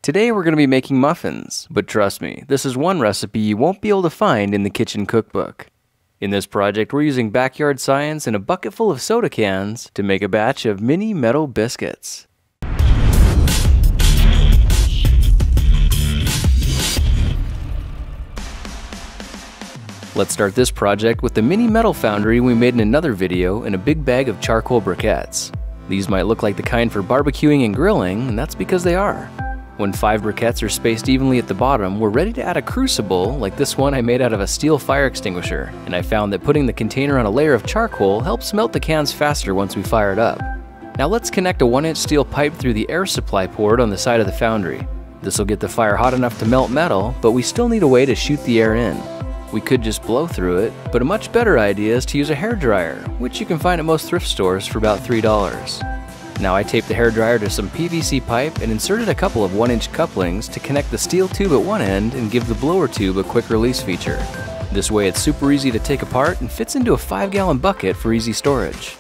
Today we're going to be making muffins, but trust me, this is one recipe you won't be able to find in the kitchen cookbook. In this project, we're using backyard science and a bucket full of soda cans to make a batch of mini metal biscuits. Let's start this project with the mini metal foundry we made in another video and a big bag of charcoal briquettes. These might look like the kind for barbecuing and grilling, and that's because they are. When 5 briquettes are spaced evenly at the bottom, we're ready to add a crucible like this one I made out of a steel fire extinguisher, and I found that putting the container on a layer of charcoal helps melt the cans faster once we fire it up. Now let's connect a 1-inch steel pipe through the air supply port on the side of the foundry. This will get the fire hot enough to melt metal, but we still need a way to shoot the air in. We could just blow through it, but a much better idea is to use a hairdryer, which you can find at most thrift stores for about $3. Now I taped the hairdryer to some PVC pipe and inserted a couple of 1-inch couplings to connect the steel tube at one end and give the blower tube a quick release feature. This way it's super easy to take apart and fits into a 5-gallon bucket for easy storage.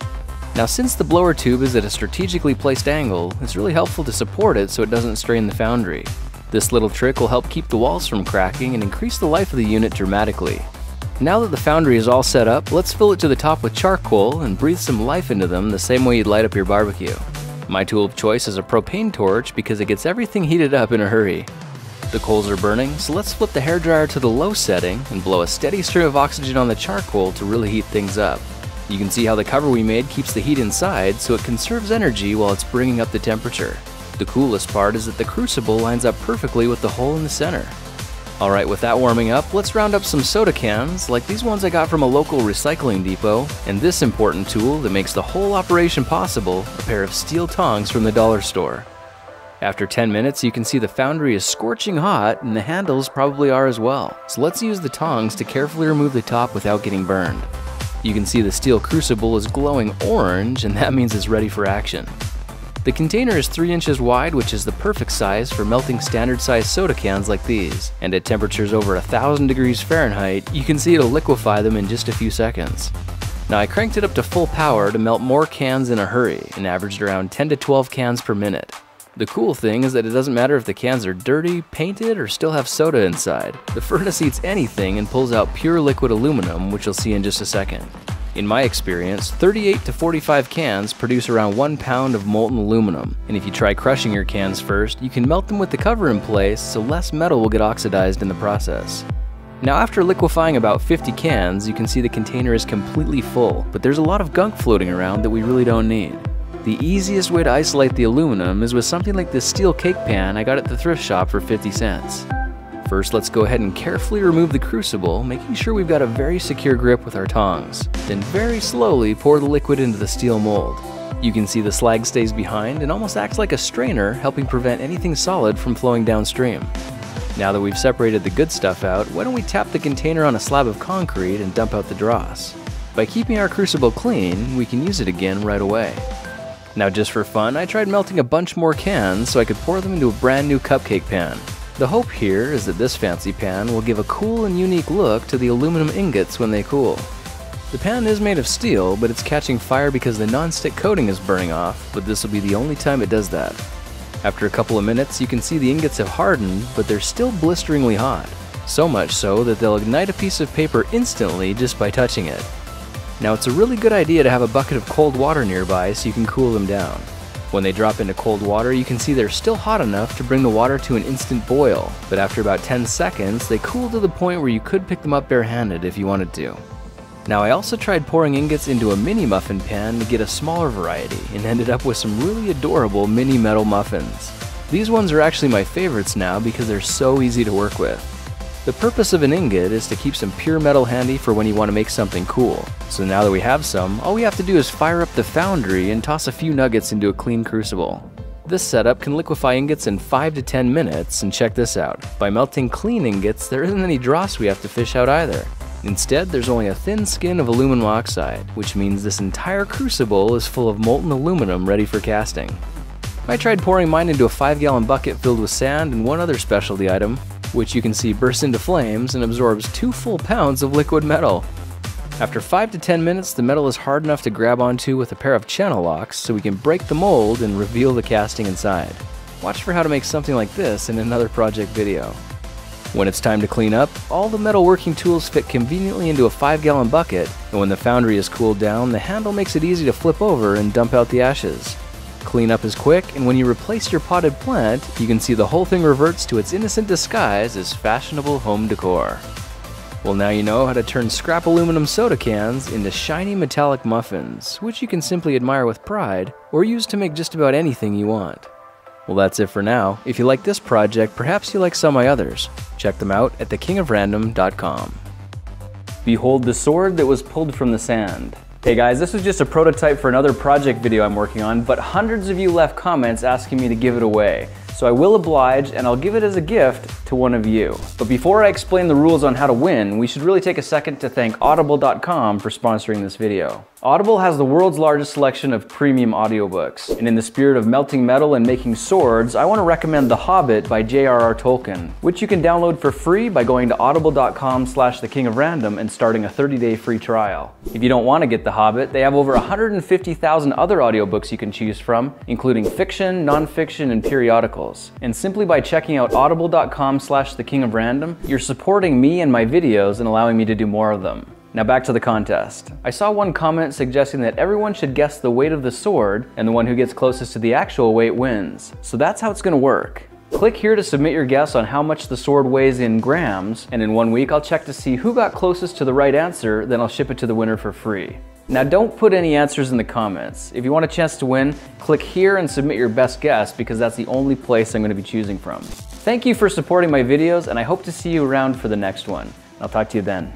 Now since the blower tube is at a strategically placed angle, it's really helpful to support it so it doesn't strain the foundry. This little trick will help keep the walls from cracking and increase the life of the unit dramatically. Now that the foundry is all set up, let's fill it to the top with charcoal and breathe some life into them the same way you'd light up your barbecue. My tool of choice is a propane torch because it gets everything heated up in a hurry. The coals are burning, so let's flip the hairdryer to the low setting and blow a steady stream of oxygen on the charcoal to really heat things up. You can see how the cover we made keeps the heat inside so it conserves energy while it's bringing up the temperature. The coolest part is that the crucible lines up perfectly with the hole in the center. Alright, with that warming up, let's round up some soda cans, like these ones I got from a local recycling depot, and this important tool that makes the whole operation possible, a pair of steel tongs from the dollar store. After 10 minutes, you can see the foundry is scorching hot, and the handles probably are as well, so let's use the tongs to carefully remove the top without getting burned. You can see the steel crucible is glowing orange, and that means it's ready for action. The container is 3 inches wide, which is the perfect size for melting standard-sized soda cans like these, and at temperatures over 1,000 degrees Fahrenheit, you can see it'll liquefy them in just a few seconds. Now I cranked it up to full power to melt more cans in a hurry, and averaged around 10 to 12 cans per minute. The cool thing is that it doesn't matter if the cans are dirty, painted, or still have soda inside. The furnace eats anything and pulls out pure liquid aluminum, which you'll see in just a second. In my experience, 38 to 45 cans produce around 1 pound of molten aluminum, and if you try crushing your cans first, you can melt them with the cover in place so less metal will get oxidized in the process. Now after liquefying about 50 cans, you can see the container is completely full, but there's a lot of gunk floating around that we really don't need. The easiest way to isolate the aluminum is with something like this steel cake pan I got at the thrift shop for 50 cents. First, let's go ahead and carefully remove the crucible, making sure we've got a very secure grip with our tongs. Then very slowly pour the liquid into the steel mold. You can see the slag stays behind and almost acts like a strainer, helping prevent anything solid from flowing downstream. Now that we've separated the good stuff out, why don't we tap the container on a slab of concrete and dump out the dross. By keeping our crucible clean, we can use it again right away. Now just for fun, I tried melting a bunch more cans so I could pour them into a brand new cupcake pan. The hope here is that this fancy pan will give a cool and unique look to the aluminum ingots when they cool. The pan is made of steel, but it's catching fire because the non-stick coating is burning off, but this will be the only time it does that. After a couple of minutes, you can see the ingots have hardened, but they're still blisteringly hot. So much so that they'll ignite a piece of paper instantly just by touching it. Now it's a really good idea to have a bucket of cold water nearby so you can cool them down. When they drop into cold water, you can see they're still hot enough to bring the water to an instant boil, but after about 10 seconds, they cool to the point where you could pick them up barehanded if you wanted to. Now I also tried pouring ingots into a mini muffin pan to get a smaller variety, and ended up with some really adorable mini metal muffins. These ones are actually my favorites now because they're so easy to work with. The purpose of an ingot is to keep some pure metal handy for when you want to make something cool. So now that we have some, all we have to do is fire up the foundry and toss a few nuggets into a clean crucible. This setup can liquefy ingots in 5 to 10 minutes, and check this out. By melting clean ingots, there isn't any dross we have to fish out either. Instead, there's only a thin skin of aluminum oxide, which means this entire crucible is full of molten aluminum ready for casting. I tried pouring mine into a 5-gallon bucket filled with sand and one other specialty item, which you can see bursts into flames and absorbs 2 full pounds of liquid metal. After 5 to 10 minutes, the metal is hard enough to grab onto with a pair of channel locks so we can break the mold and reveal the casting inside. Watch for how to make something like this in another project video. When it's time to clean up, all the metalworking tools fit conveniently into a 5-gallon bucket, and when the foundry is cooled down, the handle makes it easy to flip over and dump out the ashes. Cleanup is quick, and when you replace your potted plant, you can see the whole thing reverts to its innocent disguise as fashionable home decor. Well, now you know how to turn scrap aluminum soda cans into shiny metallic muffins, which you can simply admire with pride, or use to make just about anything you want. Well, that's it for now. If you like this project, perhaps you like some of my others. Check them out at thekingofrandom.com. Behold the sword that was pulled from the sand. Hey guys, this was just a prototype for another project video I'm working on, but hundreds of you left comments asking me to give it away. So I will oblige, and I'll give it as a gift to one of you. But before I explain the rules on how to win, we should really take a second to thank Audible.com for sponsoring this video. Audible has the world's largest selection of premium audiobooks, and in the spirit of melting metal and making swords, I want to recommend The Hobbit by J.R.R. Tolkien, which you can download for free by going to audible.com/thekingofrandom and starting a 30-day free trial. If you don't want to get The Hobbit, they have over 150,000 other audiobooks you can choose from, including fiction, nonfiction, and periodicals. And simply by checking out audible.com/thekingofrandom, you're supporting me and my videos and allowing me to do more of them. Now back to the contest. I saw one comment suggesting that everyone should guess the weight of the sword, and the one who gets closest to the actual weight wins. So that's how it's gonna work. Click here to submit your guess on how much the sword weighs in grams, and in 1 week I'll check to see who got closest to the right answer, then I'll ship it to the winner for free. Now don't put any answers in the comments. If you want a chance to win, click here and submit your best guess, because that's the only place I'm gonna be choosing from. Thank you for supporting my videos, and I hope to see you around for the next one. I'll talk to you then.